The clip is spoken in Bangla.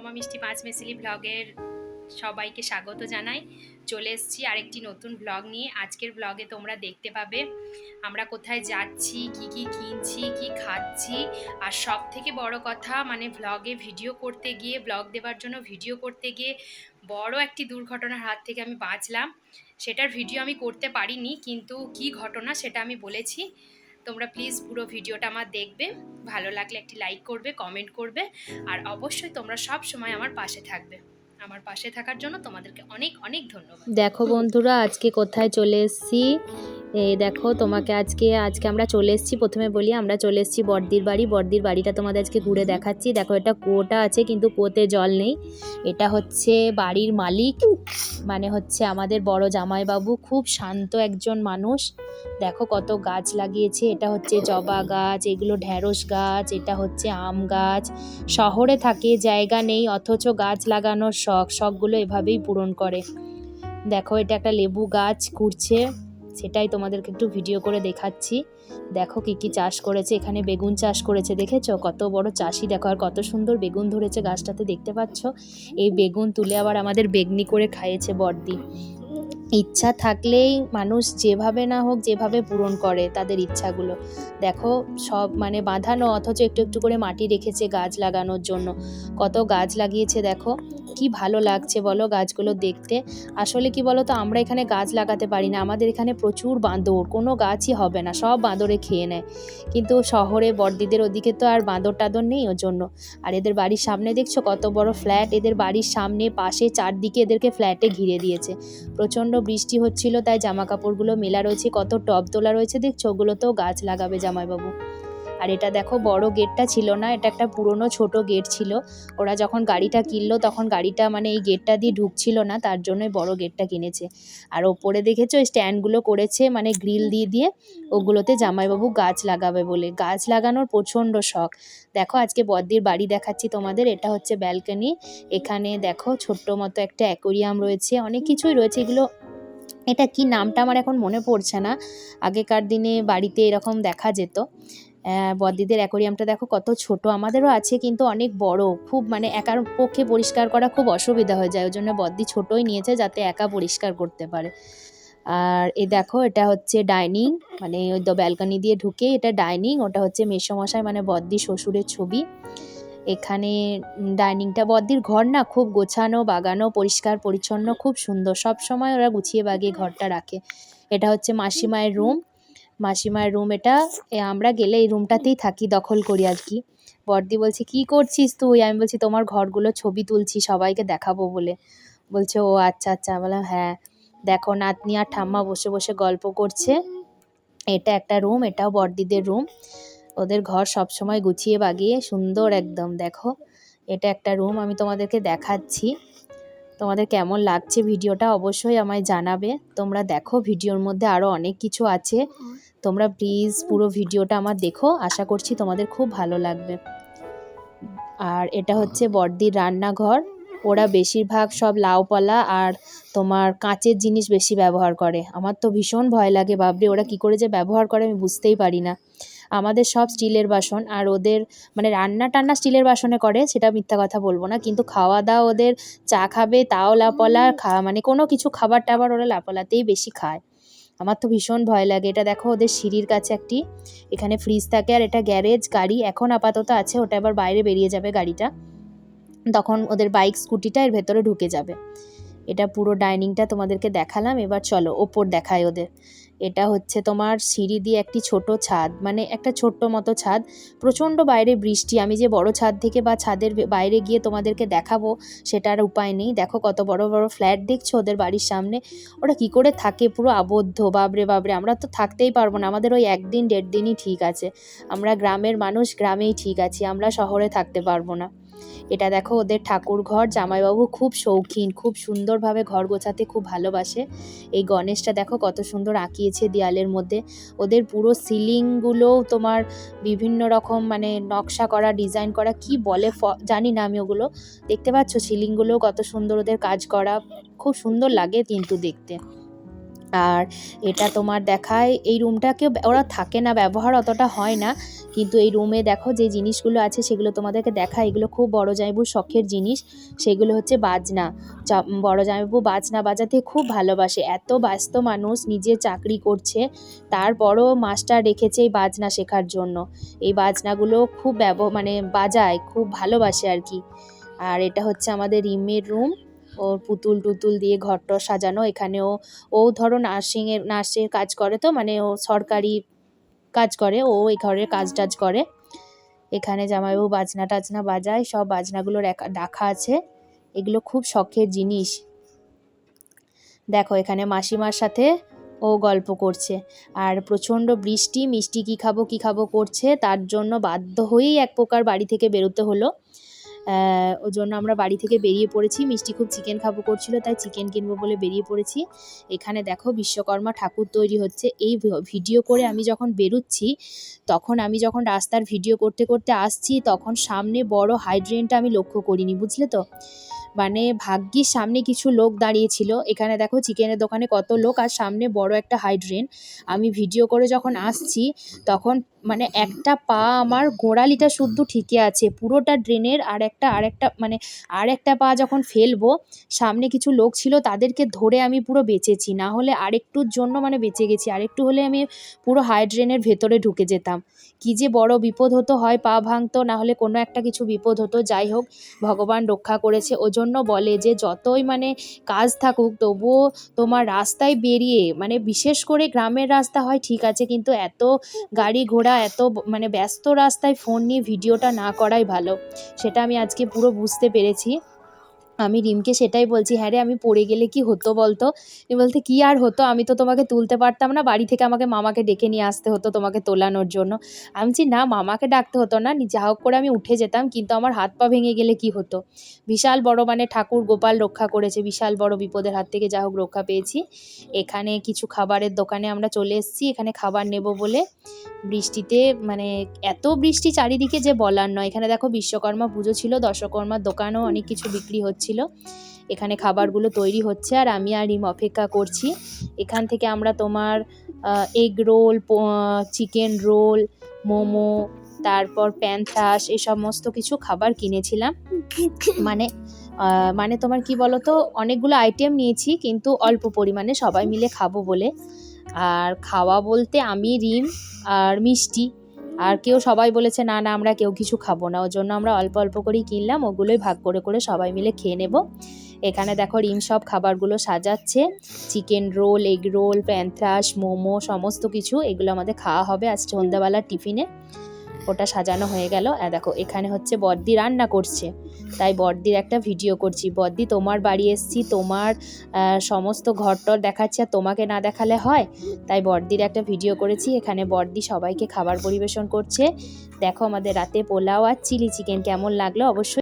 ঠাম্মা মিষ্টি পাঁচমেশালি ব্লগের সবাইকে স্বাগত জানাই। চলে এসেছি আরেকটি নতুন ব্লগ নিয়ে। আজকের ব্লগে তোমরা দেখতে পাবে আমরা কোথায় যাচ্ছি, কি কি কিনছি, কি খাচ্ছি, আর সব থেকে বড় কথা মানে ব্লগে ভিডিও করতে গিয়ে, ব্লগ দেওয়ার জন্য ভিডিও করতে গিয়ে বড় একটি দুর্ঘটনার হাত থেকে আমি বাঁচলাম। সেটার ভিডিও আমি করতে পারিনি, কিন্তু কি ঘটনা সেটা আমি বলেছি। তোমরা প্লিজ পুরো ভিডিওটা আমার দেখবে, ভালো লাগলে একটি লাইক করবে, কমেন্ট করবে, আর অবশ্যই তোমরা সব সময় আমার পাশে থাকবে। আমার পাশে থাকার জন্য তোমাদেরকে অনেক অনেক ধন্যবাদ। দেখো বন্ধুরা, আজকে কোথায় চলে এসেছি। এই দেখো, তোমাকে আজকে আমরা চলে এসেছি। প্রথমে বলি, আমরা চলে এসেছি বড়দির বাড়ি। বড়দির বাড়িটা তোমাদের আজকে ঘুরে দেখাচ্ছি। দেখো, এটা কুয়োটা আছে কিন্তু কুয়োতে জল নেই। এটা হচ্ছে বাড়ির মালিক, মানে হচ্ছে আমাদের বড় জামাইবাবু। খুব শান্ত একজন মানুষ। দেখো কত গাছ লাগিয়েছে। এটা হচ্ছে জবা গাছ, এগুলো ঢ্যাঁড়স গাছ, এটা হচ্ছে আম গাছ। শহরে থাকে, জায়গা নেই, অথচ গাছ লাগানোর শখগুলো এভাবেই পূরণ করে। দেখো, এটা একটা লেবু গাছ কুড়ছে, সেটাই তোমাদেরকে একটু ভিডিও করে দেখাচ্ছি। দেখো কি কি চাষ করেছে। এখানে বেগুন চাষ করেছে, দেখেছো কত বড় চাষি। দেখো, আর কত সুন্দর বেগুন ধরেছে গাছটাতে, দেখতে পাচ্ছ। এই বেগুন তুলে আবার আমাদের বেগনি করে খাইয়েছে বড়দি। ইচ্ছা থাকলেই মানুষ যেভাবে না হোক যেভাবে পূরণ করে তাদের ইচ্ছাগুলো। দেখো সব মানে বাঁধানো, অথচ একটু একটু করে মাটি রেখেছে গাছ লাগানোর জন্য। কত গাছ লাগিয়েছে দেখো, কি ভালো লাগছে বলো গাছগুলো দেখতে। আসলে কি বলো তো, আমরা এখানে গাছ লাগাতে পারি না। আমাদের এখানে প্রচুর বাঁদর, কোনো গাছই হবে না, সব বাঁদরে খেয়ে নেয়। কিন্তু শহরে বড়দিদের ওদিকে তো আর বাঁদর টাদর নেই ওর জন্য। আর এদের বাড়ির সামনে দেখছো কত বড় ফ্ল্যাট। এদের বাড়ির সামনে পাশে চারদিকে এদেরকে ফ্ল্যাটে ঘিরে দিয়েছে। প্রচণ্ড বৃষ্টি হচ্ছিল, তাই জামা কাপড়গুলো মেলা রয়েছে, কত টব তোলা রয়েছে দেখছো। ওগুলোতেও গাছ লাগাবে জামাইবাবু। আর এটা দেখো, বড় গেটটা ছিল না, এটা একটা পুরনো ছোট গেট ছিল। ওরা যখন গাড়িটা কিনলো তখন গাড়িটা মানে এই গেটটা দিয়ে ঢুকছিল না, তার জন্যই বড় গেটটা কিনেছে। আর ওপরে দেখেছো স্ট্যান্ডগুলো করেছে, মানে গ্রিল দিয়ে দিয়ে ওগুলোতে জামাইবাবু গাছ লাগাবে বলে। গাছ লাগানোর প্রচণ্ড শখ। দেখো, আজকে বড়দির বাড়ি দেখাচ্ছি তোমাদের। এটা হচ্ছে ব্যালকনি। এখানে দেখো ছোট্ট মতো একটা অ্যাকোরিয়াম রয়েছে, অনেক কিছুই রয়েছে। এগুলো, এটা কি নামটা আমার এখন মনে পড়ছে না। আগেকার দিনে বাড়িতে এরকম দেখা যেত। বড়দিদের অ্যাকোরিয়ামটা দেখো কত ছোট। আমাদেরও আছে কিন্তু অনেক বড়, খুব মানে একার পক্ষে পরিষ্কার করা খুব অসুবিধা হয়ে যায়। ওই জন্য বড়দি ছোটই নিয়েছে, যাতে একা পরিষ্কার করতে পারে। আর এই দেখো, এটা হচ্ছে ডাইনিং, মানে ওই ব্যালকনি দিয়ে ঢুকে এটা ডাইনিং। ওটা হচ্ছে মেসোমশাই মানে বড়দি শ্বশুরের ছবি। এখানে ডাইনিংটা, বড়দির ঘর না খুব গোছানো, বাগানো, পরিষ্কার পরিচ্ছন্ন, খুব সুন্দর। সব সময় ওরা গুছিয়ে বাগিয়ে ঘরটা রাখে। এটা হচ্ছে মাসিমায়ের রুম। মাসিমায়ের রুম এটা। আমরা গেলে এই রুমটাতেই থাকি, দখল করি আর কি। বড়দি বলছে, কি করছিস তুই? আমি বলছি, তোমার ঘরগুলো ছবি তুলছি, সবাইকে দেখাবো বলে। বলছে, ও আচ্ছা আচ্ছা। বললাম, হ্যাঁ। দেখো, নাতনি আর ঠাম্মা বসে বসে গল্প করছে। এটা একটা রুম, এটাও বড়দিদের রুম। ওদের ঘর সবসময় গুছিয়ে বাগিয়ে সুন্দর একদম। দেখো, এটা একটা রুম, আমি তোমাদেরকে দেখাচ্ছি। তোমাদের কেমন লাগছে ভিডিওটা অবশ্যই আমায় জানাবে। তোমরা দেখো, ভিডিওর মধ্যে আরও অনেক কিছু আছে। তোমরা প্লিজ পুরো ভিডিওটা আমার দেখো, আশা করছি তোমাদের খুব ভালো লাগবে। আর এটা হচ্ছে বড়দির রান্নাঘর। ওরা বেশিরভাগ সব লাউপালা আর তোমার কাঁচের জিনিস বেশি ব্যবহার করে। আমার তো ভীষণ ভয় লাগে, বাবরে ওরা কি করে যে ব্যবহার করে আমি বুঝতেই পারি না। আমাদের সব স্টিলের বাসন, আর ওদের মানে রান্না টান্না স্টিলের বাসনে করে, সেটা মিথ্যা কথা বলবো না, কিন্তু খাওয়া দাওয়া ওদের, চা খাবে তাও লাপলা, মানে কোনো কিছু খাবার টাবার ওরা লাপলাতেই বেশি খায়। আমার তো ভীষণ ভয় লাগে। এটা দেখো, ওদের সিঁড়ির কাছে একটি এখানে ফ্রিজ থাকে। আর এটা গ্যারেজ গাড়ি এখন আপাতত আছে, ওটা আবার বাইরে বেরিয়ে যাবে গাড়িটা, তখন ওদের বাইক স্কুটিটা এর ভেতরে ঢুকে যাবে। এটা পুরো ডাইনিংটা তোমাদেরকে দেখালাম। এবার চলো ওপর দেখায় ওদের। এটা হচ্ছে তোমার সিঁড়ি দিয়ে একটি ছোট ছাদ, মানে একটা ছোট্ট মতো ছাদ। প্রচণ্ড বাইরে বৃষ্টি, আমি যে বড় ছাদ থেকে বা ছাদের বাইরে গিয়ে তোমাদেরকে দেখাবো সেটার উপায় নেই। দেখো কত বড় বড় ফ্ল্যাট দেখছো ওদের বাড়ির সামনে। ওরা কি করে থাকে পুরো আবদ্ধ, বাবরে বাবরে। আমরা তো থাকতেই পারবো না, আমাদের ওই 1 দিন 1.5 দিনই ঠিক আছে। আমরা গ্রামের মানুষ, গ্রামেই ঠিক আছি, আমরা শহরে থাকতে পারবো না। এটা দেখো ওদের ঠাকুর ঘর। জামাইবাবু খুব শৌখিন, খুব সুন্দরভাবে ঘর গোছাতে খুব ভালোবাসে। এই গণেশটা দেখো কত সুন্দর আঁকিয়েছে দেয়ালের মধ্যে। ওদের পুরো সিলিংগুলোও তোমার বিভিন্ন রকম মানে নকশা করা, ডিজাইন করা, কি বলে জানি না আমি ওগুলো। দেখতে পাচ্ছ সিলিংগুলোও কত সুন্দর ওদের কাজ করা, খুব সুন্দর লাগে কিন্তু দেখতে। আর এটা তোমার দেখায়, এই রুমটাকে ওরা থাকে না, ব্যবহার অতটা হয় না, কিন্তু এই রুমে দেখো যে জিনিসগুলো আছে সেগুলো তোমাদেরকে দেখা। এগুলো খুব বড় জামাইবুর শখের জিনিস, সেগুলো হচ্ছে বাজনা। বড় জামাইবু বাজনা বাজাতে খুব ভালোবাসে, এত ব্যস্ত মানুষ, নিজে চাকরি করছে, তারপরও মাস্টার রেখেছে এই বাজনা শেখার জন্য। এই বাজনাগুলো খুব মানে বাজায়, খুব ভালোবাসে আর কি। আর এটা হচ্ছে আমাদের রিমের রুম, ওর পুতুল টুতুল দিয়ে ঘরটর সাজানো। এখানেও ও ধরো নার্সের কাজ করে, তো মানে ও সরকারি কাজ করে, ও এই ঘরের কাজ টাজ করে। এখানে জামাইবাবু বাজনা টাজনা বাজায়, সব বাজনাগুলো রাখা আছে, এগুলো খুব শখের জিনিস। দেখো এখানে মাসিমার সাথে ও গল্প করছে। আর প্রচণ্ড বৃষ্টি, মিষ্টি কী খাবো করছে, তার জন্য বাধ্য হয়েই এক প্রকার বাড়ি থেকে বেরোতে হলো। ওর জন্য আমরা বাড়ি থেকে বেরিয়ে পড়েছি। মিষ্টি খুব চিকেন খাবো করছিল, তাই চিকেন কিনবো বলে বেরিয়ে পড়েছি। এখানে দেখো বিশ্বকর্মা ঠাকুর তৈরি হচ্ছে। এই ভিডিও করে আমি যখন বেরোচ্ছি, তখন আমি যখন রাস্তার ভিডিও করতে করতে আসছি, তখন সামনে বড় হাইড্রেনটা আমি লক্ষ্য করিনি, বুঝলে তো। মানে ভাগ্যিস সামনে কিছু লোক দাঁড়িয়েছিল। এখানে দেখো চিকেনের দোকানে কত লোক, আর সামনে বড় একটা হাইড্রেন। আমি ভিডিও করে যখন আসছি, তখন মানে একটা পা আমার গোড়ালিটা শুদ্ধ ঠিকই আছে, পুরোটা ড্রেনের আর একটা পা যখন ফেলবো, সামনে কিছু লোক ছিল, তাদেরকে ধরে আমি পুরো বেঁচেছি, না হলে আরেকটুর জন্য মানে বেঁচে গেছি, আরেকটু হলে আমি পুরো হাইড্রেনের ভেতরে ঢুকে যেতাম। কি যে বড় বিপদ হতো, হয় পা ভাঙতো, না হলে কোনো একটা কিছু বিপদ হতো। যাই হোক, ভগবান রক্ষা করেছে। ওজন্য বলে যে যতই মানে কাজ থাকুক, তবুও তোমার রাস্তায় বেরিয়ে, মানে বিশেষ করে গ্রামের রাস্তা হয় ঠিক আছে, কিন্তু এত গাড়ি ঘোড়া, এত মানে ব্যস্ত রাস্তায় ফোন নিয়ে ভিডিওটা না করাই ভালো। সেটা আমি আজকে পুরো বুঝতে পেরেছি। আমি রিমকে সেটাই বলছি, হ্যাঁ রে, আমি পড়ে গেলে কি হতো বলতো? বলতে কি আর হতো, আমি তো তোমাকে তুলতে পারতাম না, বাড়ি থেকে আমাকে মামাকে ডেকে নিয়ে আসতে হতো তোমাকে তোলানোর জন্য। আমি বলছি না, মামাকে ডাকতে হতো না, যা হোক করে আমি উঠে যেতাম, কিন্তু আমার হাত পা ভেঙে গেলে কি হতো? বিশাল বড় মানে ঠাকুর গোপাল রক্ষা করেছে, বিশাল বড় বিপদের হাত থেকে যা হোক রক্ষা পেয়েছি। এখানে কিছু খাবারের দোকানে আমরা চলে এসেছি, এখানে খাবার নেব বলে। বৃষ্টিতে মানে এত বৃষ্টি চারিদিকে যে বলার নয়। এখানে দেখো বিশ্বকর্মা পুজো ছিল, দশকর্মার দোকানেও অনেক কিছু বিক্রি হচ্ছিল। এখানে খাবারগুলো তৈরি হচ্ছে, আর আমি আর রিম অপেক্ষা করছি। এখান থেকে আমরা তোমার egg roll, chicken roll, momo, তারপর প্যান্থাস, এই সমস্ত কিছু খাবার কিনেছিলাম। মানে তোমার কি বলতো, অনেকগুলো আইটেম নিয়েছি, কিন্তু অল্প পরিমাণে, সবাই মিলে খাবো বলে। আর খাওয়া বলতে আমি, রিম আর মিষ্টি, আর সবাই বলেছে না না, আমরা কেউ কিছু খাবো না, ওর জন্য আমরা অল্প অল্প করেই কিনলাম, ওগুলোই ভাগ করে করে সবাই মিলে খেয়ে নেব। এখানে দেখো রিম সব খাবারগুলো সাজাচ্ছে, চিকেন রোল, এগ রোল, প্যান্থাস, মোমো, সমস্ত কিছু, এগুলো আমাদের খাওয়া হবে আজ সন্ধ্যাবেলার টিফিনে। ওটা সাজানো হয়ে গেল। দেখো এখানে হচ্ছে বড়দি রান্না করছে, তাই বড়দির একটা ভিডিও করছি। বড়দি, তোমার বাড়ি এসছি, তোমার সমস্ত ঘরটর দেখাচ্ছি, আর তোমাকে না দেখালে হয়, তাই বড়দির একটা ভিডিও করেছি। এখানে বড়দি সবাইকে খাবার পরিবেশন করছে। দেখো আমাদের রাতে পোলাও আর চিলি চিকেন কেমন লাগলো অবশ্যই